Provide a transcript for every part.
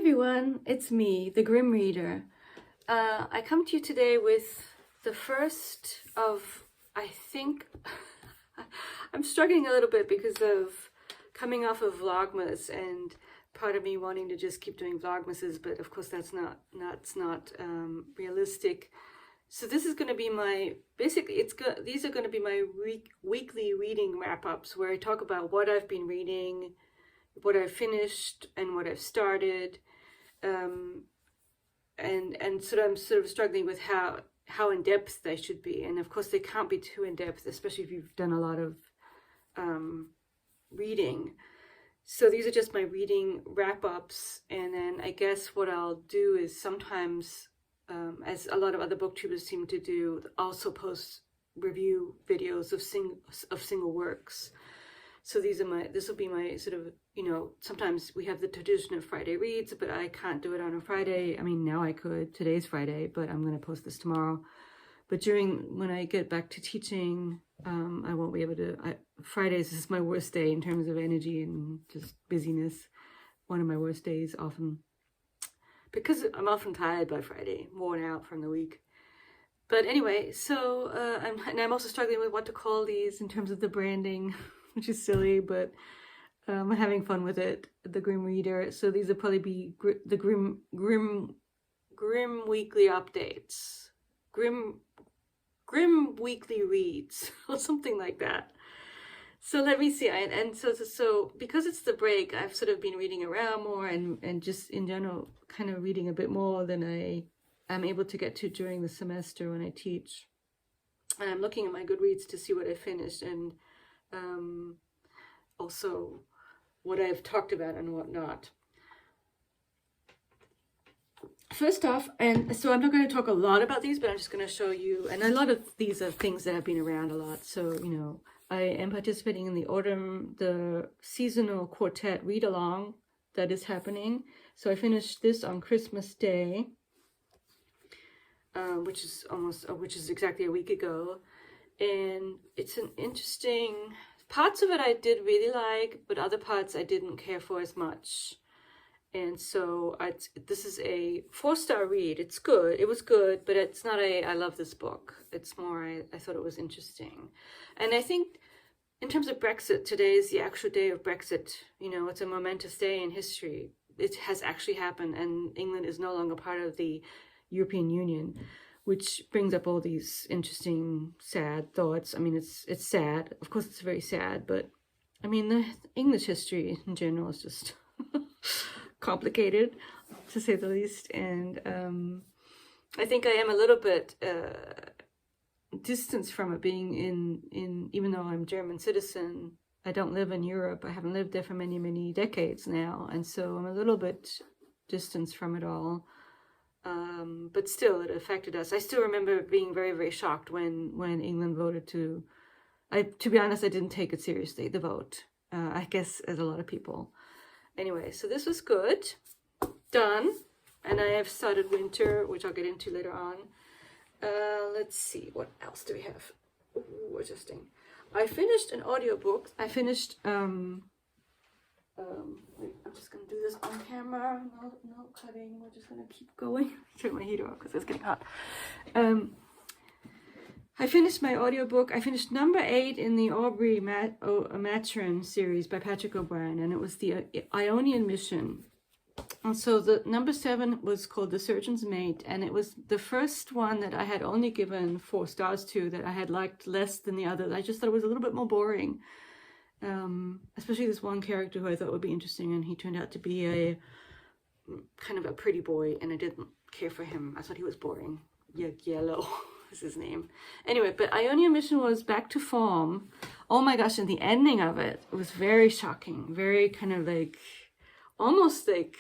everyone, it's me, the Grimm Reader. I come to you today with the first of, I think, I'm struggling a little bit because of coming off of Vlogmas and part of me wanting to just keep doing Vlogmases, but of course that's not realistic. So this is going to be my, basically these are going to be my weekly reading wrap-ups where I talk about what I've been reading, what I've finished and what I've started, and so I'm sort of struggling with how in depth they should be, and of course they can't be too in depth, especially if you've done a lot of reading. So these are just my reading wrap-ups, and then I guess what I'll do is sometimes, as a lot of other booktubers seem to do, also post review videos of single works. So this will be my sort of, sometimes we have the tradition of Friday reads, but I can't do it on a Friday. I mean, now I could, today's Friday, but I'm going to post this tomorrow. But when I get back to teaching, I won't be able to, Fridays is my worst day in terms of energy and just busyness. One of my worst days often, because I'm often tired by Friday, worn out from the week. But anyway, so I'm also struggling with what to call these in terms of the branding, which is silly, but I'm having fun with it. The Grimm Reader. So these will probably be the Grimm weekly updates, Grimm weekly reads, or something like that. So let me see. And so because it's the break, I've sort of been reading around more and just in general kind of reading a bit more than I am able to get to during the semester when I teach. And I'm looking at my Goodreads to see what I finished and also what I've talked about and what not. First off, and so I'm not going to talk a lot about these, but I'm just going to show you, and a lot of these are things that have been around a lot. So, I am participating in the seasonal quartet read along that is happening. So I finished this on Christmas Day, which is exactly a week ago. And it's an interesting, parts of it I did really like, but other parts I didn't care for as much. And so this is a 4-star read. It's good. It was good, but it's not I love this book. It's more I thought it was interesting. And I think in terms of Brexit, today is the actual day of Brexit. It's a momentous day in history. It has actually happened, and England is no longer part of the European Union, which brings up all these interesting, sad thoughts. I mean, it's sad. Of course, it's very sad, but I mean, the English history in general is just complicated, to say the least. And I think I am a little bit distanced from it, being in even though I'm German citizen, I don't live in Europe. I haven't lived there for many, many decades now, and so I'm a little bit distanced from it all. But still, it affected us. I still remember being very, very shocked when England voted to be honest, I didn't take it seriously, the vote. I guess as a lot of people. Anyway, so this was good. Done. And I have started winter, which I'll get into later on. Let's see, what else do we have? Ooh, interesting. I finished an audiobook. I finished wait, I'm just gonna do this on camera. No cutting. We're just gonna keep going. Turn my heater off because it's getting hot. I finished my audiobook. I finished number 8 in the Aubrey Maturin series by Patrick O'Brien, and it was the Ionian Mission. And so the number 7 was called The Surgeon's Mate, and it was the first one that I had only given 4 stars to, that I had liked less than the others. I just thought it was a little bit more boring. Especially this one character who I thought would be interesting, and he turned out to be a kind of a pretty boy, and I didn't care for him. I thought he was boring. Yellow is his name. Anyway, but Ionian Mission was back to form. Oh my gosh, and the ending of it was very shocking. Very kind of like, almost like,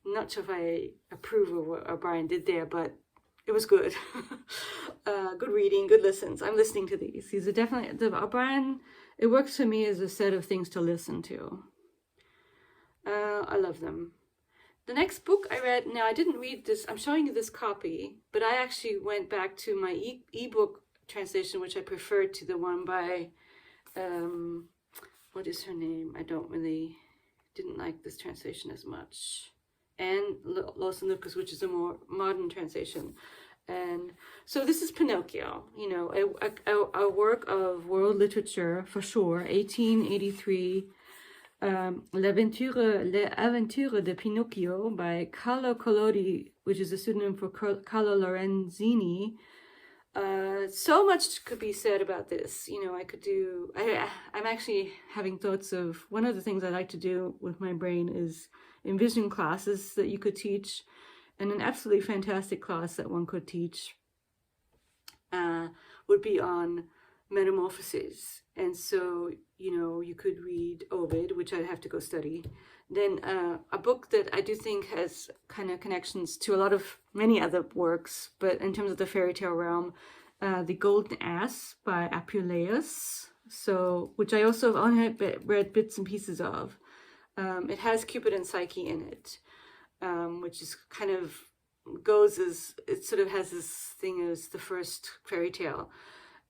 I'm not sure if I approve of what O'Brien did there, but it was good. Good reading, good listens. I'm listening to these. These are definitely, the O'Brien, it works for me as a set of things to listen to. I love them. The next book I read, now I didn't read this, I'm showing you this copy, but I actually went back to my ebook translation, which I preferred to the one by, what is her name? I didn't like this translation as much. and Lost and Lucas, which is a more modern translation. And so this is Pinocchio, you know, a work of world literature for sure, 1883. L'Avventure de Pinocchio by Carlo Collodi, which is a pseudonym for Carlo Lorenzini. So much could be said about this. You know, I'm actually having thoughts of, one of the things I like to do with my brain is envision classes that you could teach, and an absolutely fantastic class that one could teach would be on metamorphoses. And so, you know, you could read Ovid, which I'd have to go study. Then a book that I do think has kind of connections to many other works, but in terms of the fairy tale realm, The Golden Ass by Apuleius, which I also have only read bits and pieces of. It has Cupid and Psyche in it, which is kind of it sort of has this thing as the first fairy tale.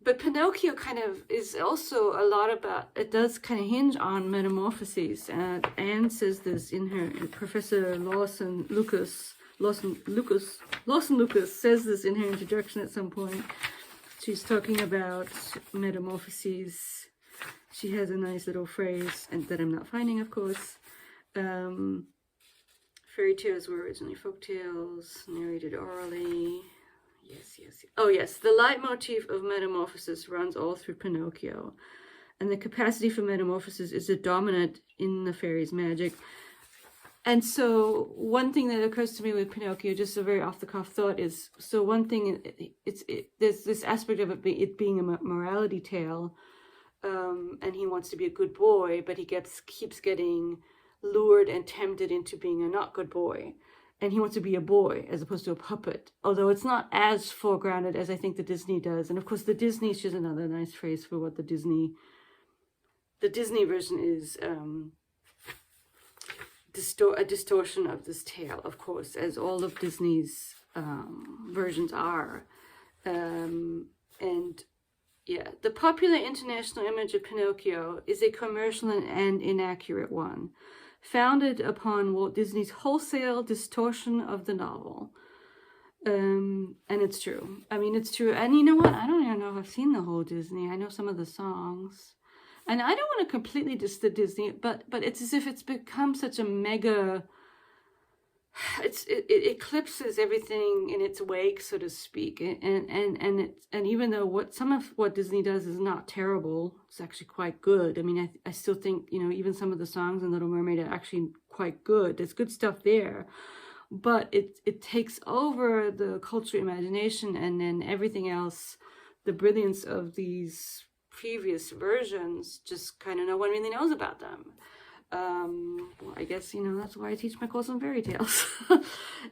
But Pinocchio kind of is also a lot about, it does kind of hinge on metamorphoses. Anne says this in her, Professor Lawson Lucas says this in her introduction at some point. She's talking about metamorphoses. She has a nice little phrase, and that I'm not finding, of course. Fairy tales were originally folk tales, narrated orally. Yes. Oh, yes. The leitmotif of metamorphosis runs all through Pinocchio. And the capacity for metamorphosis is a dominant in the fairy's magic. And so one thing that occurs to me with Pinocchio, just a very off-the-cuff thought, is, so one thing, there's this aspect of it being a morality tale, and he wants to be a good boy, but he keeps getting lured and tempted into being a not good boy. And he wants to be a boy as opposed to a puppet, although it's not as foregrounded as I think the Disney does. And of course, the Disney is just another nice phrase for what the Disney version is, a distortion of this tale, of course, as all of Disney's versions are. And yeah, the popular international image of Pinocchio is a commercial and inaccurate one, founded upon Walt Disney's wholesale distortion of the novel. And it's true. I mean, it's true. And you know what? I don't even know if I've seen the whole Disney. I know some of the songs. And I don't want to completely diss the Disney, but it's as if it's become such a mega... It eclipses everything in its wake, so to speak. And even though some of what Disney does is not terrible, it's actually quite good. I mean, I still think, you know, even some of the songs in Little Mermaid are actually quite good. There's good stuff there. But it takes over the cultural imagination, and then everything else, the brilliance of these previous versions, just kind of no one really knows about them. Well, I guess, you know, that's why I teach my course on fairy tales.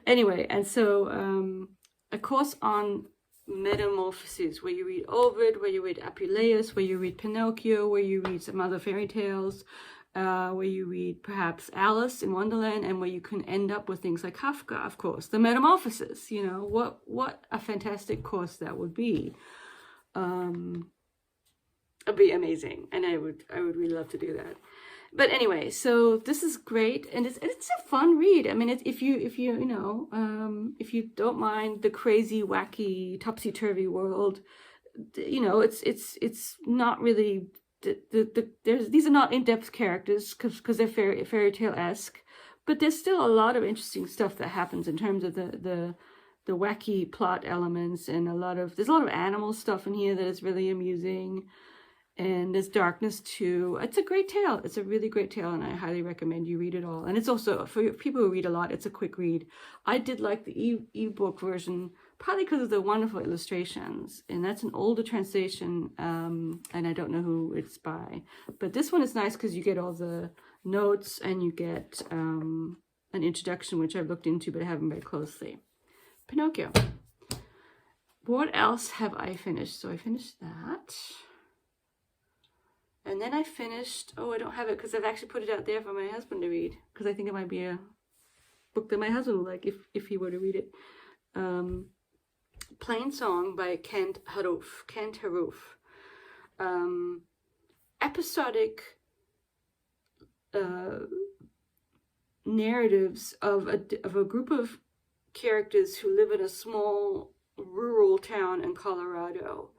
Anyway, and so a course on metamorphoses, where you read Ovid, where you read Apuleius, where you read Pinocchio, where you read some other fairy tales, where you read perhaps Alice in Wonderland, and where you can end up with things like Kafka, of course, the Metamorphosis. You know, what a fantastic course that would be. It'd be amazing, and I would really love to do that. But anyway, so this is great, and it's a fun read. I mean, if you don't mind the crazy, wacky, topsy-turvy world, you know, it's not really these are not in-depth characters because they're fairy tale-esque, but there's still a lot of interesting stuff that happens in terms of the wacky plot elements, and there's a lot of animal stuff in here that is really amusing. And there's darkness too. It's a great tale. It's a really great tale, and I highly recommend you read it all. And it's also, for people who read a lot, it's a quick read. I did like the ebook version, partly because of the wonderful illustrations. And that's an older translation, and I don't know who it's by. But this one is nice because you get all the notes, and you get an introduction, which I've looked into, but I haven't read closely. Pinocchio. What else have I finished? So I finished that. And then I finished, I don't have it because I've actually put it out there for my husband to read, because I think it might be a book that my husband would like if he were to read it. Plainsong by Kent Haruf. Episodic narratives of a group of characters who live in a small rural town in Colorado.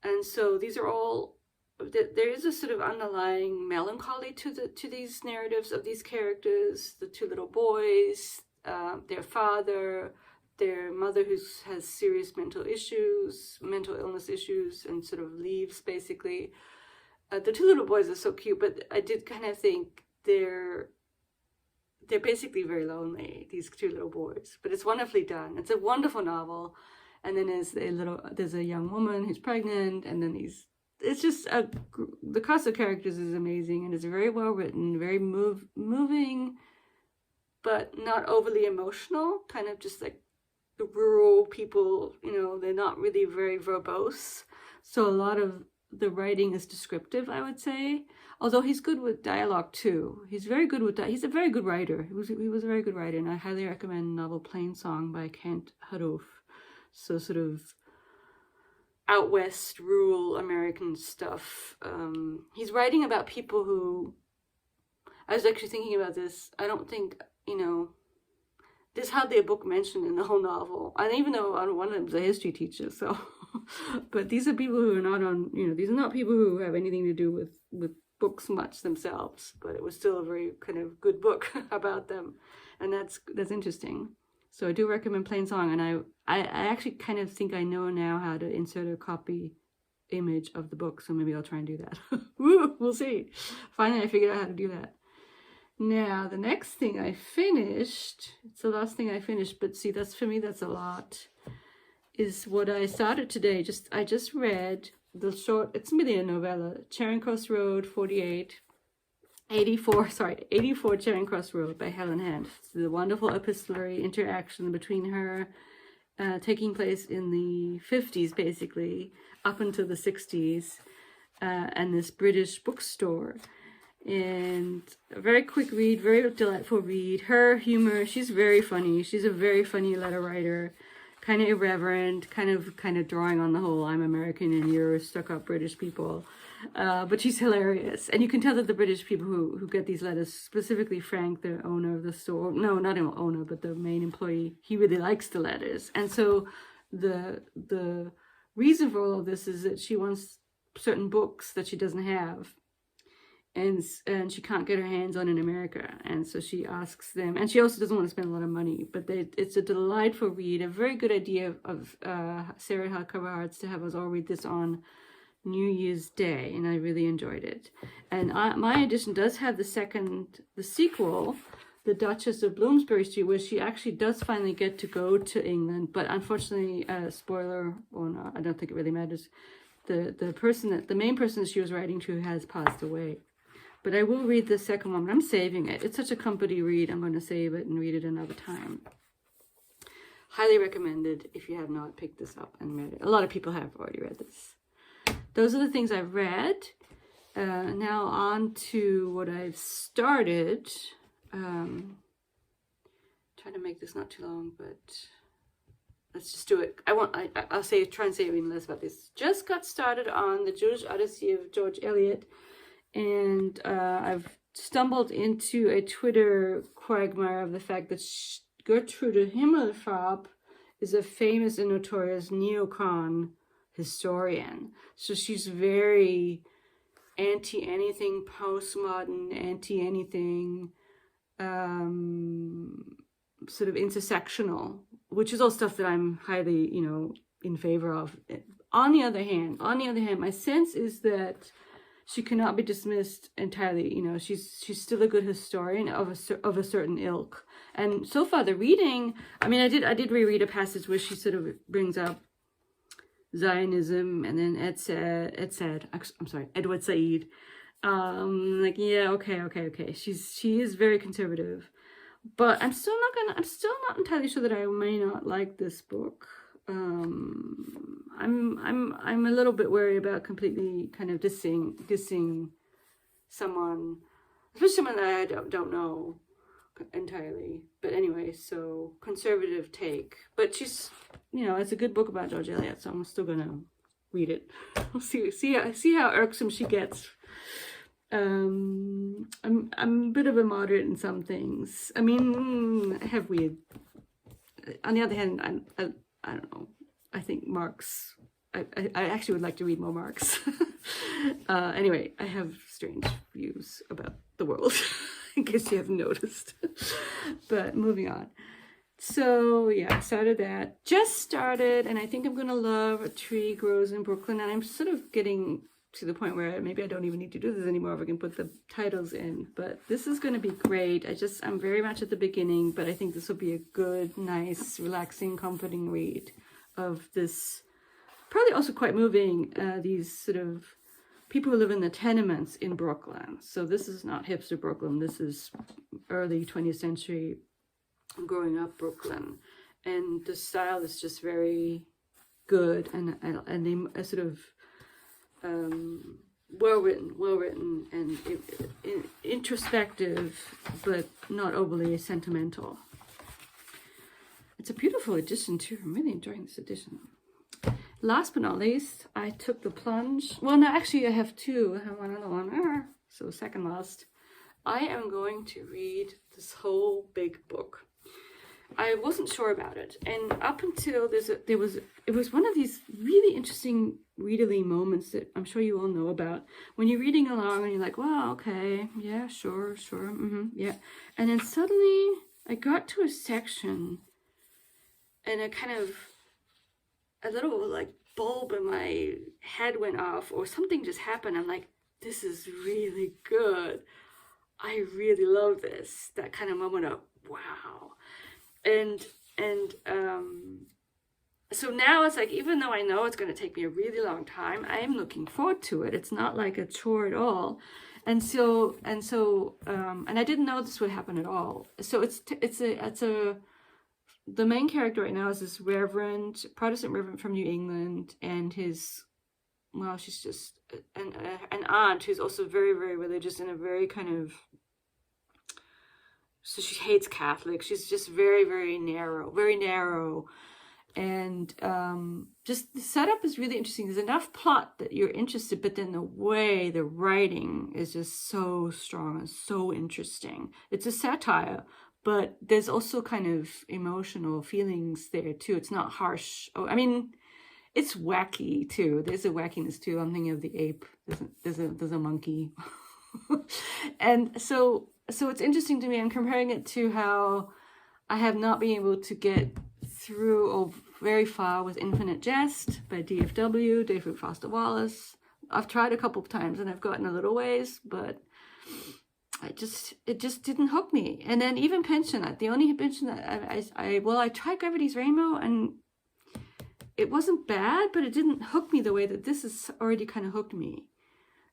And so these are all, there is a sort of underlying melancholy to these narratives of these characters, the two little boys, their father, their mother who has serious mental illness issues, and sort of leaves basically. The two little boys are so cute, but I did kind of think they're basically very lonely, these two little boys. But it's wonderfully done. It's a wonderful novel. And then there's a young woman who's pregnant, and then it's just the cast of characters is amazing, and it's very well written, very moving, but not overly emotional. Kind of just like the rural people, they're not really very verbose. So a lot of the writing is descriptive, I would say. Although he's good with dialogue too. He's very good with he's a very good writer. He was a very good writer, and I highly recommend the novel Plainsong by Haruf. So sort of out west, rural American stuff. He's writing about people who, I was actually thinking about this, I don't think, there's hardly a book mentioned in the whole novel. And even though one of them is a history teacher, so, but these are people who are not these are not people who have anything to do with books much themselves, but it was still a very kind of good book about them. And that's interesting. So I do recommend Plainsong, and I actually kind of think I know now how to insert a copy image of the book, so maybe I'll try and do that. Woo, we'll see. Finally, I figured out how to do that. Now, the next thing I finished, it's the last thing I finished, but see, that's a lot, is what I started today. I just read the short, it's really a novella, Charing Crossroads 84 Charing Crossroads by Helene Hanff. It's the wonderful epistolary interaction between her, taking place in the 50s, basically, up until the 60s, and this British bookstore. And a very quick read, very delightful read. Her humor, she's very funny. She's a very funny letter writer, kind of irreverent, kind of drawing on the whole I'm American and you're stuck-up British people. But she's hilarious. And you can tell that the British people who get these letters, specifically Frank, the owner of the store, no, not an owner, but the main employee, he really likes the letters. And so the reason for all of this is that she wants certain books that she doesn't have. And she can't get her hands on in America. And so she asks them, and she also doesn't want to spend a lot of money, but it's a delightful read, a very good idea of Sarah Huckabee to have us all read this on New Year's Day, and I really enjoyed it. And my edition does have the sequel, The Duchess of Bloomsbury Street, where she actually does finally get to go to England, but unfortunately, spoiler or not, I don't think it really matters, the main person she was writing to has passed away. But I will read the second one, but I'm saving it. It's such a company read, I'm going to save it and read it another time. Highly recommended if you have not picked this up and read it. A lot of people have already read this. Those are the things I've read. Now on to what I've started. Trying to make this not too long, but let's just do it. I'll try and say even less about this. Just got started on the Jewish Odyssey of George Eliot, and I've stumbled into a Twitter quagmire of the fact that Gertrude Himmelfarb is a famous and notorious neocon historian. So she's very anti-anything postmodern, anti-anything, sort of intersectional, which is all stuff that I'm highly, in favor of. On the other hand, my sense is that she cannot be dismissed entirely. She's still a good historian of a certain ilk. And so far, the reading, I did reread a passage where she sort of brings up Zionism and then Edward Said. Okay. She is very conservative, but I'm still not entirely sure that I may not like this book. I'm a little bit worried about completely kind of dissing someone, especially someone that I don't know entirely. But anyway, so conservative take. But she's, it's a good book about George Eliot, so I'm still gonna read it. We'll see how irksome she gets. I'm a bit of a moderate in some things. I mean, I have weird. On the other hand, I don't know. I think Marx. I actually would like to read more Marx. Anyway, I have strange views about the world, in case you haven't noticed. But moving on. So yeah, started that. Just started, and I think I'm gonna love A Tree Grows in Brooklyn. And I'm sort of getting to the point where maybe I don't even need to do this anymore if I can put the titles in. But this is gonna be great. I'm very much at the beginning, but I think this will be a good, nice, relaxing, comforting read of this. Probably also quite moving, these sort of people who live in the tenements in Brooklyn. So this is not hipster Brooklyn. This is early 20th century growing up Brooklyn. And the style is just very good and they sort of well written and introspective, but not overly sentimental. It's a beautiful edition too. I'm really enjoying this edition. Last but not least, I took the plunge. Well, no, actually I have two. I have one other one. So second last. I am going to read this whole big book. I wasn't sure about it. And up until it was one of these really interesting readerly moments that I'm sure you all know about. When you're reading along and you're like, well, okay, yeah, sure, yeah. And then suddenly I got to a section and a little like bulb in my head went off or something just happened. I'm like, this is really good. I really love this. That kind of moment of wow. And so now it's like, even though I know it's going to take me a really long time, I am looking forward to it. It's not like a chore at all. And I didn't know this would happen at all. So the main character right now is this Protestant reverend from New England, and she's just an aunt who's also very, very religious and a very so she hates Catholics. She's just very, very narrow. And just the setup is really interesting. There's enough plot that you're interested, but then the way the writing is just so strong and so interesting. It's a satire, but there's also kind of emotional feelings there too. It's not harsh. I mean, it's wacky too. There's a wackiness too. I'm thinking of the ape. There's a monkey. And so it's interesting to me. I'm comparing it to how I have not been able to get through or very far with Infinite Jest by DFW, David Foster Wallace. I've tried a couple of times and I've gotten a little ways, but it just didn't hook me. And then even Pension, the only pension that I tried Gravity's Rainbow and it wasn't bad, but it didn't hook me the way that this has already kind of hooked me.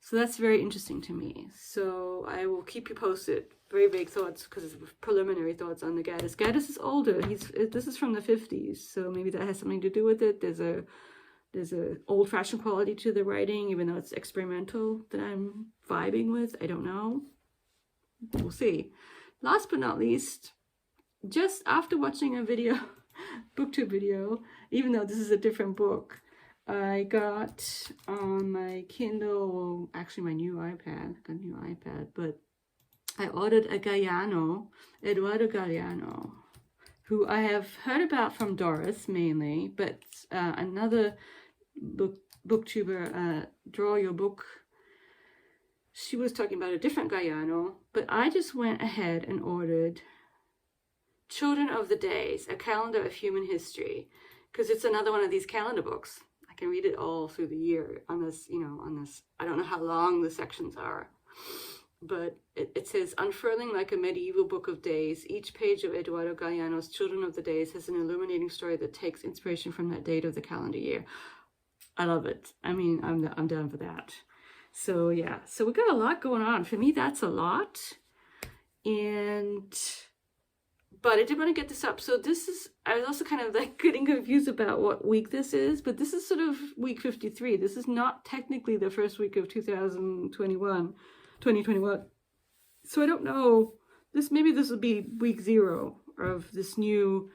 So that's very interesting to me. So I will keep you posted. Very vague thoughts because it's preliminary thoughts on the Gaddis. Gaddis is older. This is from the 50s, so maybe that has something to do with it. There's a old-fashioned quality to the writing, even though it's experimental that I'm vibing with. I don't know. We'll see. Last but not least, just after watching a video, booktube video, even though this is a different book, I got on my Kindle, actually my new iPad, I got a new iPad, but I ordered a Galeano, Eduardo Galeano, who I have heard about from Doris mainly, but another booktuber, Draw Your Book, she was talking about a different Galeano, but I just went ahead and ordered Children of the Days, a calendar of human history, because it's another one of these calendar books. I can read it all through the year on this, I don't know how long the sections are, but it says, unfurling like a medieval book of days, each page of Eduardo Galeano's Children of the Days has an illuminating story that takes inspiration from that date of the calendar year. I love it. I mean, I'm down for that. So yeah, so we got a lot going on. For me, that's a lot. But I did want to get this up. So I was also kind of like getting confused about what week this is, but this is sort of week 53. This is not technically the first week of 2021. So I don't know. Maybe this will be week 0 of this new.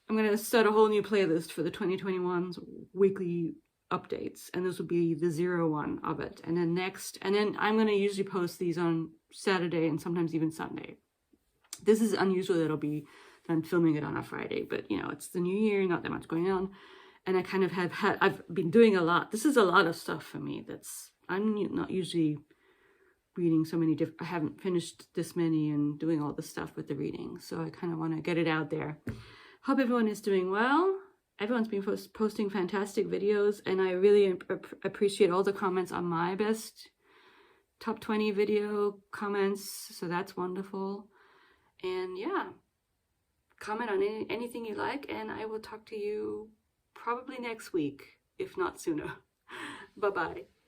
I'm going to start a whole new playlist for the 2021's weekly updates, and this will be the 0 of it. And then I'm going to usually post these on Saturday and sometimes even Sunday. This is unusual that I'm filming it on a Friday, but you know, it's the new year, not that much going on. And I kind of I've been doing a lot. This is a lot of stuff for me. I'm not usually reading so many I haven't finished this many and doing all the stuff with the reading. So I kind of want to get it out there. Hope everyone is doing well. Everyone's been posting fantastic videos, and I really appreciate all the comments on my best top 20 video comments. So that's wonderful. And yeah, comment on anything you like, and I will talk to you probably next week, if not sooner. Bye-bye.